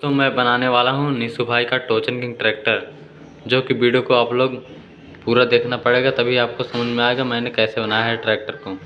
तो मैं बनाने वाला हूँ निशु भाई का टोचन किंग ट्रैक्टर, जो कि वीडियो को आप लोग पूरा देखना पड़ेगा, तभी आपको समझ में आएगा मैंने कैसे बनाया है ट्रैक्टर को।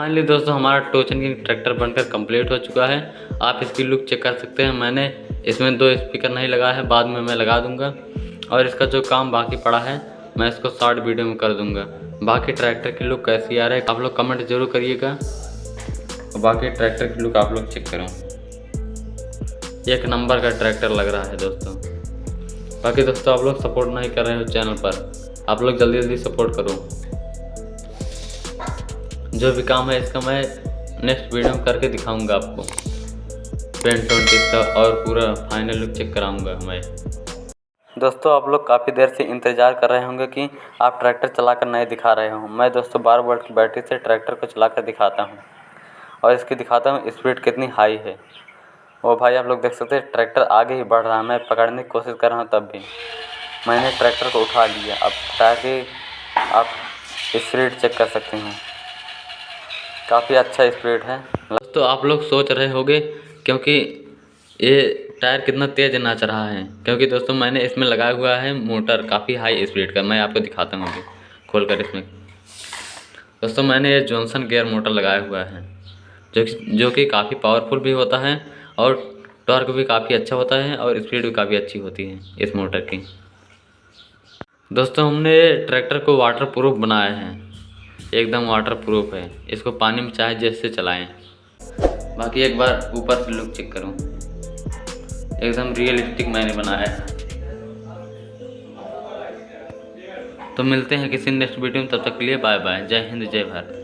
फाइनली दोस्तों हमारा टोचन किंग ट्रैक्टर बनकर कंप्लीट हो चुका है। आप इसकी लुक चेक कर सकते हैं। मैंने इसमें 2 स्पीकर नहीं लगाया है, बाद में मैं लगा दूंगा। और इसका जो काम बाकी पड़ा है मैं इसको शॉर्ट वीडियो में कर दूंगा। बाकी ट्रैक्टर की लुक कैसी आ रही है आप लोग कमेंट जरूर करिएगा। और बाकी ट्रैक्टर की लुक आप लोग चेक करो, एक नंबर का ट्रैक्टर लग रहा है दोस्तों। बाकी दोस्तों आप लोग सपोर्ट नहीं कर रहे हो चैनल पर, आप लोग जल्दी जल्दी सपोर्ट करो। जो भी काम है इसका मैं नेक्स्ट वीडियो में करके दिखाऊंगा आपको, पेंट इसका और पूरा फाइनल लुक चेक कराऊंगा मैं। दोस्तों आप लोग काफ़ी देर से इंतज़ार कर रहे होंगे कि आप ट्रैक्टर चलाकर नहीं दिखा रहे हो। मैं दोस्तों 12 वोल्ट की बैटरी से ट्रैक्टर को चलाकर दिखाता हूँ और इसकी दिखाता हूँ स्पीड कितनी हाई है। वो भाई आप लोग देख सकते हैं ट्रैक्टर आगे ही बढ़ रहा है। मैं पकड़ने की कोशिश कर रहा हूँ तब भी मैंने ट्रैक्टर को उठा लिया। अब टायर की आप स्पीड चेक कर सकते हैं, काफ़ी अच्छा स्पीड है। दोस्तों आप लोग सोच रहे होंगे क्योंकि ये टायर कितना तेज़ नाच रहा है, क्योंकि दोस्तों मैंने इसमें लगाया हुआ है मोटर काफ़ी हाई स्पीड का। मैं आपको दिखाता हूँ अभी खोल कर इसमें। दोस्तों मैंने ये जॉनसन गियर मोटर लगाया हुआ है जो कि काफ़ी पावरफुल भी होता है और टॉर्क भी काफ़ी अच्छा होता है और स्पीड भी काफ़ी अच्छी होती है इस मोटर की। दोस्तों हमने ट्रैक्टर को वाटर प्रूफ बनाया है, एकदम वाटर प्रूफ है। इसको पानी में चाहे जैसे चलाएं। बाकी एक बार ऊपर से लुक चेक करूं, एकदम रियलिस्टिक मैंने बनाया है। तो मिलते हैं किसी नेक्स्ट वीडियो में, तब तक के लिए बाय बाय। जय हिंद जय भारत।